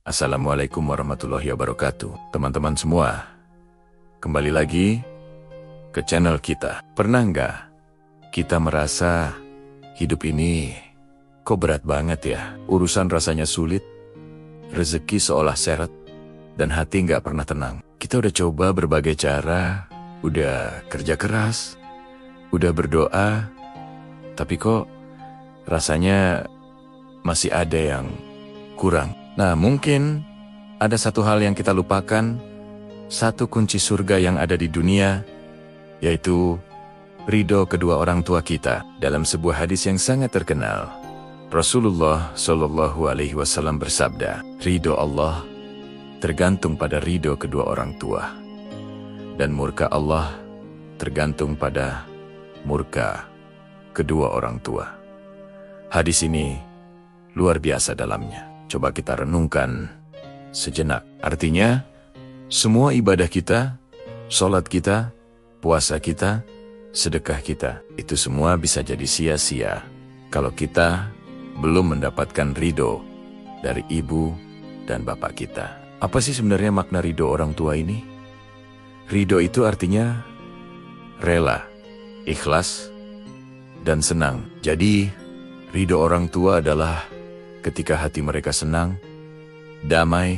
Assalamualaikum warahmatullahi wabarakatuh. Teman-teman semua, kembali lagi ke channel kita. Pernah nggak kita merasa hidup ini kok berat banget ya? Urusan rasanya sulit, rezeki seolah seret, dan hati nggak pernah tenang. Kita udah coba berbagai cara, udah kerja keras, udah berdoa, tapi kok rasanya masih ada yang kurang. Nah, mungkin ada satu hal yang kita lupakan, satu kunci surga yang ada di dunia, yaitu ridho kedua orang tua kita. Dalam sebuah hadis yang sangat terkenal, Rasulullah Shallallahu Alaihi Wasallam bersabda, ridho Allah tergantung pada ridho kedua orang tua, dan murka Allah tergantung pada murka kedua orang tua. Hadis ini luar biasa dalamnya. Coba kita renungkan sejenak. Artinya, semua ibadah kita, sholat kita, puasa kita, sedekah kita, itu semua bisa jadi sia-sia kalau kita belum mendapatkan ridho dari ibu dan bapak kita. Apa sih sebenarnya makna ridho orang tua ini? Ridho itu artinya rela, ikhlas, dan senang. Jadi, ridho orang tua adalah ketika hati mereka senang, damai,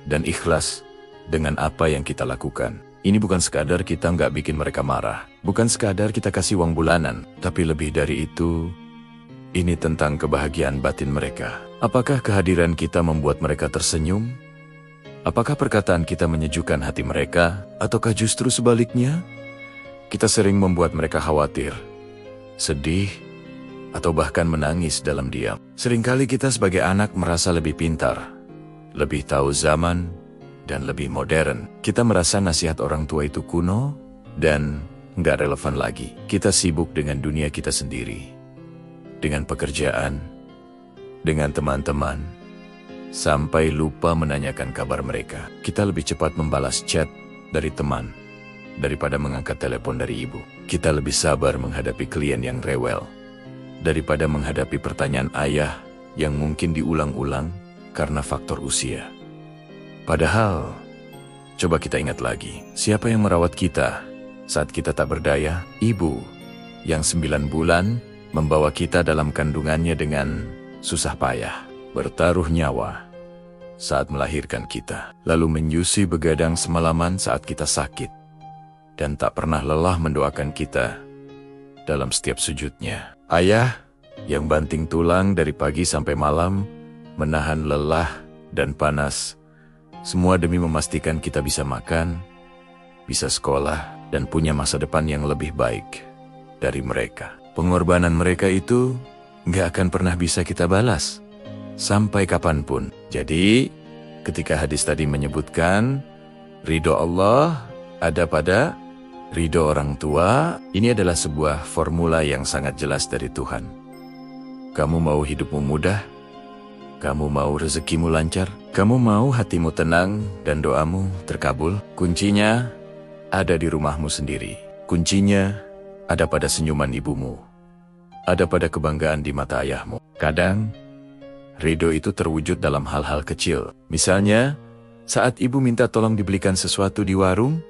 dan ikhlas dengan apa yang kita lakukan. Ini bukan sekadar kita nggak bikin mereka marah, bukan sekadar kita kasih uang bulanan, tapi lebih dari itu, ini tentang kebahagiaan batin mereka. Apakah kehadiran kita membuat mereka tersenyum? Apakah perkataan kita menyejukkan hati mereka? Ataukah justru sebaliknya? Kita sering membuat mereka khawatir, sedih, atau bahkan menangis dalam diam. Seringkali kita sebagai anak merasa lebih pintar, lebih tahu zaman, dan lebih modern. Kita merasa nasihat orang tua itu kuno dan nggak relevan lagi. Kita sibuk dengan dunia kita sendiri, dengan pekerjaan, dengan teman-teman, sampai lupa menanyakan kabar mereka. Kita lebih cepat membalas chat dari teman daripada mengangkat telepon dari ibu. Kita lebih sabar menghadapi klien yang rewel daripada menghadapi pertanyaan ayah yang mungkin diulang-ulang karena faktor usia. Padahal, coba kita ingat lagi, siapa yang merawat kita saat kita tak berdaya? Ibu yang 9 bulan membawa kita dalam kandungannya dengan susah payah, bertaruh nyawa saat melahirkan kita, lalu menyusui begadang semalaman saat kita sakit, dan tak pernah lelah mendoakan kita dalam setiap sujudnya. Ayah yang banting tulang dari pagi sampai malam, menahan lelah dan panas, semua demi memastikan kita bisa makan, bisa sekolah, dan punya masa depan yang lebih baik dari mereka. Pengorbanan mereka itu nggak akan pernah bisa kita balas, sampai kapanpun. Jadi, ketika hadis tadi menyebutkan, ridho Allah ada pada ridho orang tua, ini adalah sebuah formula yang sangat jelas dari Tuhan. Kamu mau hidupmu mudah? Kamu mau rezekimu lancar? Kamu mau hatimu tenang dan doamu terkabul? Kuncinya ada di rumahmu sendiri. Kuncinya ada pada senyuman ibumu. Ada pada kebanggaan di mata ayahmu. Kadang, ridho itu terwujud dalam hal-hal kecil. Misalnya, saat ibu minta tolong dibelikan sesuatu di warung,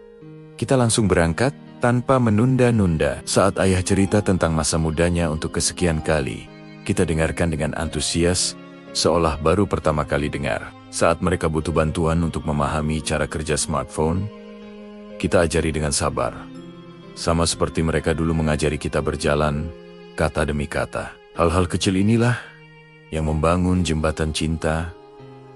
kita langsung berangkat tanpa menunda-nunda. Saat ayah cerita tentang masa mudanya untuk kesekian kali, kita dengarkan dengan antusias, seolah baru pertama kali dengar. Saat mereka butuh bantuan untuk memahami cara kerja smartphone, kita ajari dengan sabar. Sama seperti mereka dulu mengajari kita berjalan, kata demi kata. Hal-hal kecil inilah yang membangun jembatan cinta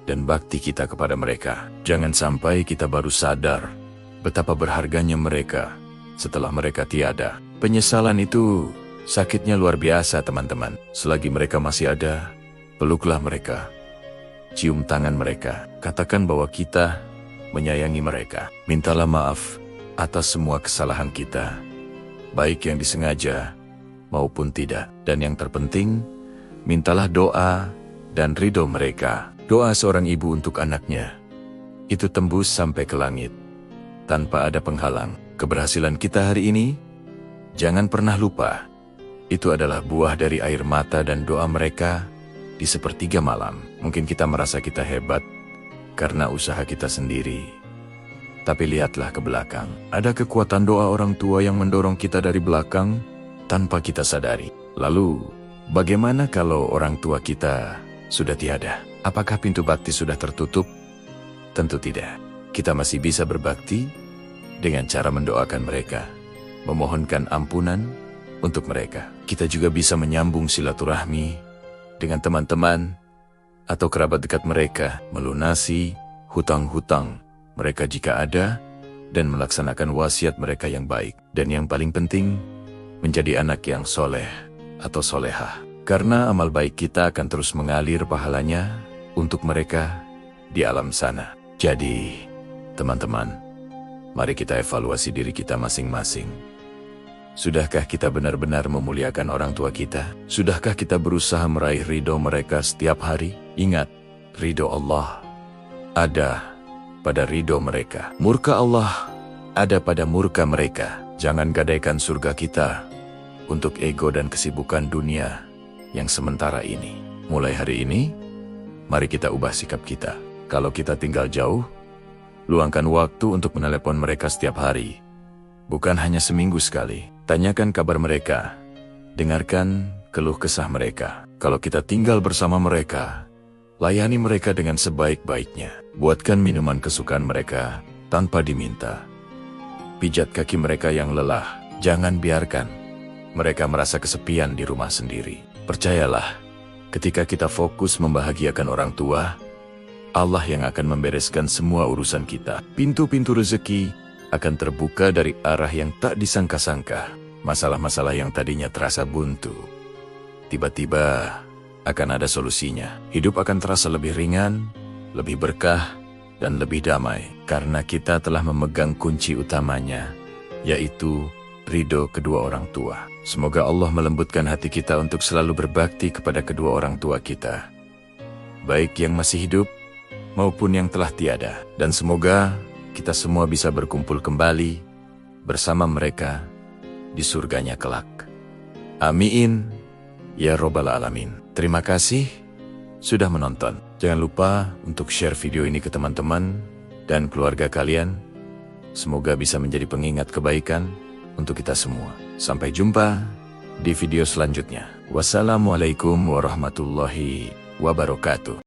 dan bakti kita kepada mereka. Jangan sampai kita baru sadar betapa berharganya mereka setelah mereka tiada. Penyesalan itu sakitnya luar biasa, teman-teman. Selagi mereka masih ada, peluklah mereka, cium tangan mereka, katakan bahwa kita menyayangi mereka. Mintalah maaf atas semua kesalahan kita, baik yang disengaja maupun tidak. Dan yang terpenting, mintalah doa dan ridho mereka. Doa seorang ibu untuk anaknya itu tembus sampai ke langit tanpa ada penghalang. Keberhasilan kita hari ini, jangan pernah lupa, itu adalah buah dari air mata dan doa mereka di sepertiga malam. Mungkin kita merasa kita hebat, karena usaha kita sendiri. Tapi lihatlah ke belakang. Ada kekuatan doa orang tua yang mendorong kita dari belakang tanpa kita sadari. Lalu, bagaimana kalau orang tua kita sudah tiada? Apakah pintu bakti sudah tertutup? Tentu tidak. Kita masih bisa berbakti dengan cara mendoakan mereka, memohonkan ampunan untuk mereka. Kita juga bisa menyambung silaturahmi dengan teman-teman atau kerabat dekat mereka, melunasi hutang-hutang mereka jika ada, dan melaksanakan wasiat mereka yang baik. Dan yang paling penting, menjadi anak yang soleh atau solehah. Karena amal baik kita akan terus mengalir pahalanya untuk mereka di alam sana. Jadi, teman-teman, mari kita evaluasi diri kita masing-masing. Sudahkah kita benar-benar memuliakan orang tua kita? Sudahkah kita berusaha meraih ridho mereka setiap hari? Ingat, ridho Allah ada pada ridho mereka. Murka Allah ada pada murka mereka. Jangan gadaikan surga kita untuk ego dan kesibukan dunia yang sementara ini. Mulai hari ini, mari kita ubah sikap kita. Kalau kita tinggal jauh, luangkan waktu untuk menelepon mereka setiap hari. Bukan hanya seminggu sekali. Tanyakan kabar mereka. Dengarkan keluh kesah mereka. Kalau kita tinggal bersama mereka, layani mereka dengan sebaik-baiknya. Buatkan minuman kesukaan mereka tanpa diminta. Pijat kaki mereka yang lelah. Jangan biarkan mereka merasa kesepian di rumah sendiri. Percayalah, ketika kita fokus membahagiakan orang tua, Allah yang akan membereskan semua urusan kita. Pintu-pintu rezeki akan terbuka dari arah yang tak disangka-sangka. Masalah-masalah yang tadinya terasa buntu, tiba-tiba akan ada solusinya. Hidup akan terasa lebih ringan, lebih berkah, dan lebih damai. Karena kita telah memegang kunci utamanya, yaitu ridho kedua orang tua. Semoga Allah melembutkan hati kita untuk selalu berbakti kepada kedua orang tua kita, baik yang masih hidup maupun yang telah tiada. Dan semoga kita semua bisa berkumpul kembali bersama mereka di surganya kelak. Amin, ya Robbal Alamin. Terima kasih sudah menonton. Jangan lupa untuk share video ini ke teman-teman dan keluarga kalian. Semoga bisa menjadi pengingat kebaikan untuk kita semua. Sampai jumpa di video selanjutnya. Wassalamualaikum warahmatullahi wabarakatuh.